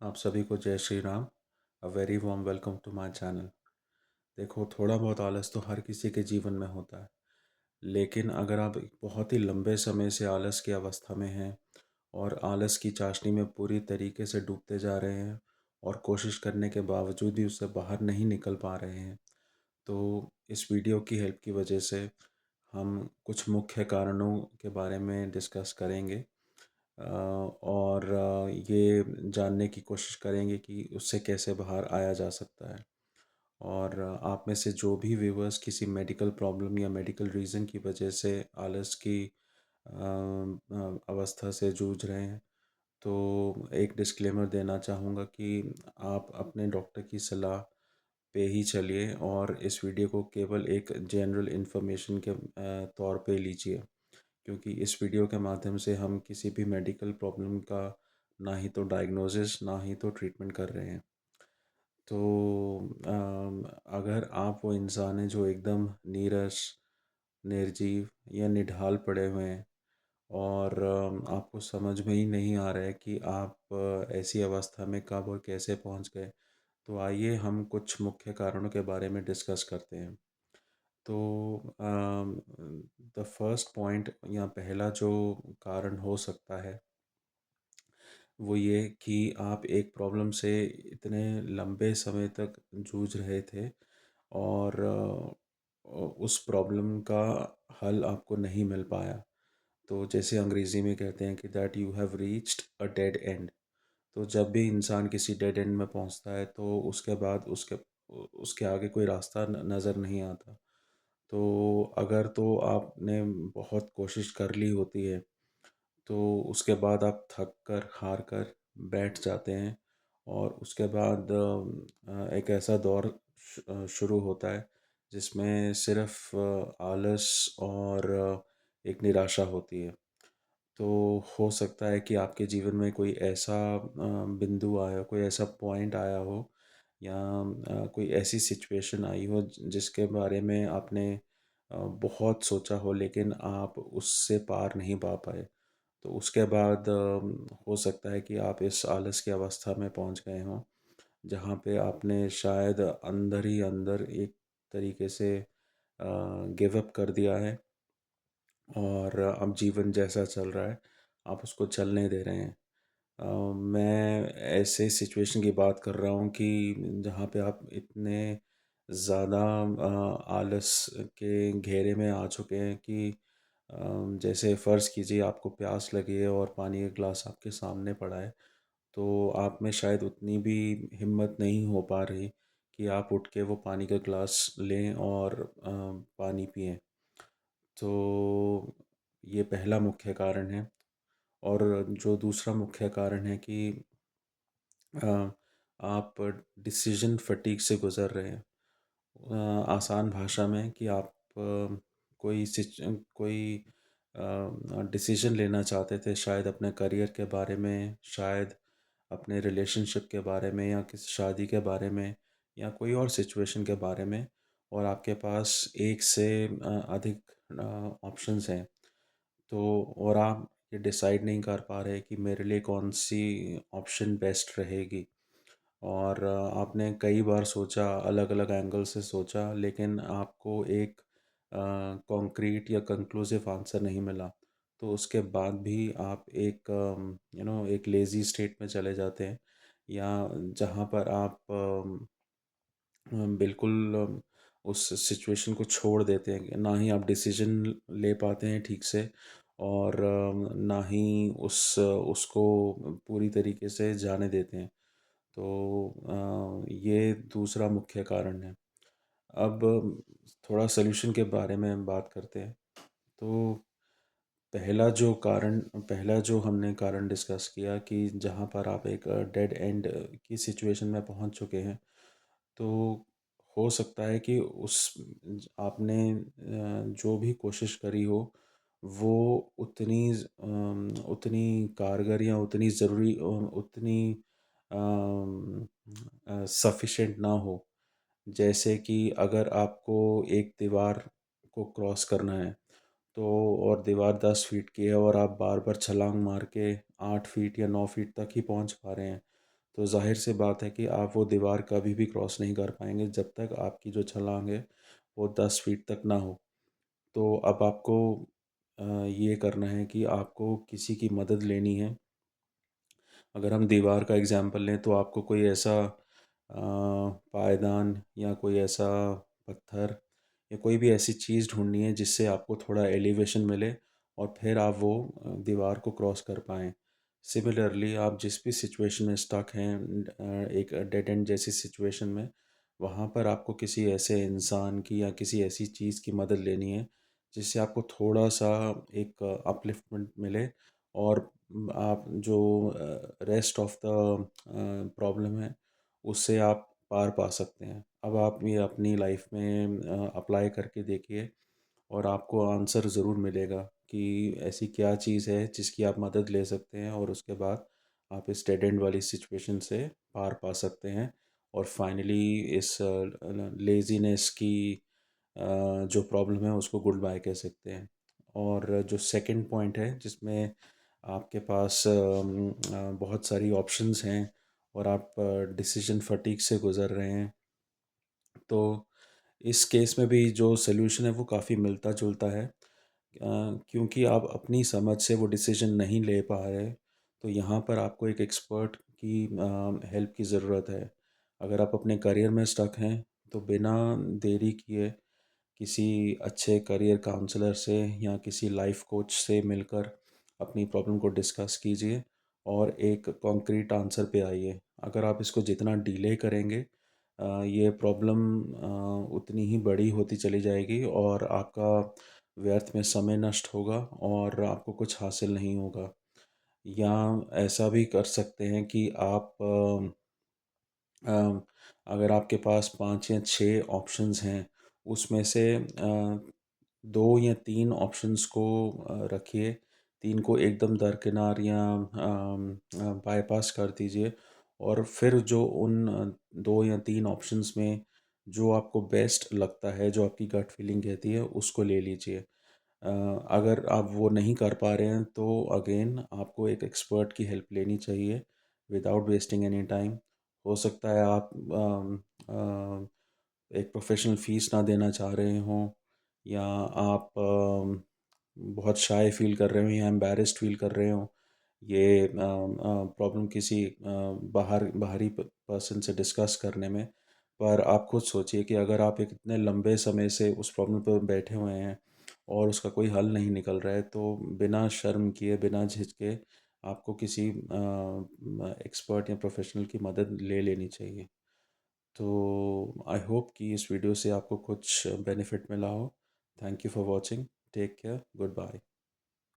आप सभी को जय Shri Ram. A very warm welcome to my channel. देखो, थोड़ा बहुत आलस तो हर किसी के जीवन में होता है, लेकिन अगर आप एक बहुत ही लंबे समय से आलस की अवस्था में हैं और आलस की चाशनी में पूरी तरीके से डूबते जा रहे हैं और कोशिश करने के बावजूद भी उससे बाहर नहीं निकल पा रहे हैं, तो इस वीडियो की हेल्प की वजह से हम कुछ मुख्य कारणों के बारे में डिस्कस करेंगे। और ये जानने की कोशिश करेंगे कि उससे कैसे बाहर आया जा सकता है। और आप में से जो भी व्यूअर्स किसी मेडिकल प्रॉब्लम या मेडिकल रीज़न की वजह से आलस की अवस्था से जूझ रहे हैं, तो एक डिस्क्लेमर देना चाहूँगा कि आप अपने डॉक्टर की सलाह पे ही चलिए और इस वीडियो को केवल एक जनरल इन्फॉर्मेशन के तौर पे लीजिए, क्योंकि इस वीडियो के माध्यम से हम किसी भी मेडिकल प्रॉब्लम का ना ही तो डायग्नोसिस ना ही तो ट्रीटमेंट कर रहे हैं। तो अगर आप वो इंसान हैं जो एकदम नीरस, निर्जीव या निढाल पड़े हुए हैं और आपको समझ में ही नहीं आ रहा है कि आप ऐसी अवस्था में कब और कैसे पहुंच गए, तो आइए हम कुछ मुख्य कारणों के बारे में डिस्कस करते हैं। तो द फर्स्ट पॉइंट या पहला जो कारण हो सकता है वो ये कि आप एक प्रॉब्लम से इतने लंबे समय तक जूझ रहे थे और उस प्रॉब्लम का हल आपको नहीं मिल पाया। तो जैसे अंग्रेज़ी में कहते हैं कि that you have reached a dead and. तो जब भी इंसान किसी डेड एंड में पहुंचता है तो उसके बाद उसके उसके आगे कोई रास्ता नज़र नहीं आता। तो अगर तो आपने बहुत कोशिश कर ली होती है, तो उसके बाद आप थक कर हार कर बैठ जाते हैं और उसके बाद एक ऐसा दौर शुरू होता है जिसमें सिर्फ आलस और एक निराशा होती है। तो हो सकता है कि आपके जीवन में कोई ऐसा बिंदु आया, कोई ऐसा पॉइंट आया हो या कोई ऐसी सिचुएशन आई हो जिसके बारे में आपने बहुत सोचा हो, लेकिन आप उससे पार नहीं पा पाए। तो उसके बाद हो सकता है कि आप इस आलस की अवस्था में पहुंच गए हों, जहाँ पे आपने शायद अंदर ही अंदर एक तरीके से गिव अप कर दिया है और अब जीवन जैसा चल रहा है आप उसको चलने दे रहे हैं। मैं ऐसे सिचुएशन की बात कर रहा हूँ कि जहाँ पे आप इतने ज़्यादा आलस के घेरे में आ चुके हैं कि जैसे फ़र्ज़ कीजिए आपको प्यास लगी है और पानी का ग्लास आपके सामने पड़ा है, तो आप में शायद उतनी भी हिम्मत नहीं हो पा रही कि आप उठ के वो पानी का ग्लास लें और पानी पिएं। तो ये पहला मुख्य कारण है। और जो दूसरा मुख्य कारण है कि अ, आप डिसीजन फटीग से गुज़र रहे हैं। आसान भाषा में कि आप कोई डिसीजन लेना चाहते थे, शायद अपने करियर के बारे में, शायद अपने रिलेशनशिप के बारे में या किसी शादी के बारे में या कोई और सिचुएशन के बारे में, और आपके पास एक से अधिक ऑप्शंस हैं। तो और आप ये डिसाइड नहीं कर पा रहे कि मेरे लिए कौन सी ऑप्शन बेस्ट रहेगी। और आपने कई बार सोचा, अलग अलग एंगल से सोचा, लेकिन आपको एक कॉन्क्रीट या कंक्लूसिव आंसर नहीं मिला। तो उसके बाद भी आप एक एक लेज़ी स्टेट में चले जाते हैं, या जहाँ पर आप बिल्कुल उस सिचुएशन को छोड़ देते हैं। ना ही आप डिसीजन ले पाते हैं ठीक से और ना ही उसको पूरी तरीके से जाने देते हैं। तो ये दूसरा मुख्य कारण है। अब थोड़ा सॉल्यूशन के बारे में बात करते हैं। तो पहला जो हमने कारण डिस्कस किया कि जहाँ पर आप एक डेड एंड की सिचुएशन में पहुँच चुके हैं, तो हो सकता है कि आपने जो भी कोशिश करी हो वो उतनी कारगर या उतनी ज़रूरी उतनी सफिशिएंट ना हो। जैसे कि अगर आपको एक दीवार को क्रॉस करना है, तो और दीवार 10 फीट की है और आप बार बार छलांग मार के 8 फीट या 9 फीट तक ही पहुंच पा रहे हैं, तो ज़ाहिर-सी बात है कि आप वो दीवार कभी भी क्रॉस नहीं कर पाएँगे जब तक आपकी जो छलांग है वो 10 फीट तक ना हो। तो अब आपको ये करना है कि आपको किसी की मदद लेनी है। अगर हम दीवार का एग्ज़ाम्पल लें तो आपको कोई ऐसा पायदान या कोई ऐसा पत्थर या कोई भी ऐसी चीज़ ढूँढनी है जिससे आपको थोड़ा एलिवेशन मिले और फिर आप वो दीवार को क्रॉस कर पाएँ। सिमिलरली आप जिस भी सिचुएशन में स्टक हैं एक डेड एंड जैसी सिचुएशन में, वहाँ पर आपको किसी ऐसे इंसान की या किसी ऐसी चीज़ की मदद लेनी है, जिससे आपको थोड़ा-सा एक अपलिफ्टमेंट मिले और आप जो रेस्ट ऑफ द प्रॉब्लम है उससे आप पार पा सकते हैं। अब आप ये अपनी लाइफ में अप्लाई करके देखिए और आपको आंसर ज़रूर मिलेगा कि ऐसी क्या चीज़ है जिसकी आप मदद ले सकते हैं और उसके बाद आप इस डेड एंड वाली सिचुएशन से पार पा सकते हैं और फाइनली इस लेज़ीनेस की जो प्रॉब्लम है उसको गुड बाय कह सकते हैं। और जो सेकंड पॉइंट है जिसमें आपके पास बहुत सारी ऑप्शंस हैं और आप डिसीजन फटीग से गुज़र रहे हैं, तो इस केस में भी जो सॉल्यूशन है वो काफ़ी मिलता-जुलता है। क्योंकि आप अपनी समझ से वो डिसीजन नहीं ले पा रहे, तो यहाँ पर आपको एक एक्सपर्ट की हेल्प की ज़रूरत है। अगर आप अपने करियर में स्टक हैं, तो बिना देरी किए किसी अच्छे करियर काउंसलर से या किसी लाइफ कोच से मिलकर अपनी प्रॉब्लम को डिस्कस कीजिए और एक कॉन्क्रीट आंसर पे आइए। अगर आप इसको जितना डिले करेंगे ये प्रॉब्लम उतनी ही बड़ी होती चली जाएगी और आपका व्यर्थ में समय नष्ट होगा और आपको कुछ हासिल नहीं होगा। या ऐसा भी कर सकते हैं कि आप अ, अगर आपके पास 5 या 6 ऑप्शंस हैं, उसमें से 2 या 3 ऑप्शंस को रखिए, 3 को एकदम दरकिनार या बायपास कर दीजिए और फिर जो उन 2 या 3 ऑप्शंस में जो आपको बेस्ट लगता है, जो आपकी गट फीलिंग कहती है, उसको ले लीजिए। अ, अगर आप वो नहीं कर पा रहे हैं तो अगेन आपको एक एक्सपर्ट की हेल्प लेनी चाहिए विदाउट वेस्टिंग एनी टाइम। हो सकता है आप एक प्रोफेशनल फ़ीस ना देना चाह रहे हों या आप बहुत शाय फ़ील कर रहे हो या एम्बैरेस्ड फ़ील कर रहे हो ये प्रॉब्लम किसी बाहरी पर्सन से डिस्कस करने में। पर आप खुद सोचिए कि अगर आप एक इतने लंबे समय से उस प्रॉब्लम पर बैठे हुए हैं और उसका कोई हल नहीं निकल रहा है, तो बिना शर्म किए, बिना झिझके आपको किसी एक्सपर्ट या प्रोफेशनल की मदद ले लेनी चाहिए। तो आई होप कि इस वीडियो से आपको कुछ बेनिफिट मिला हो। Thank you for watching. Take care. Good bye.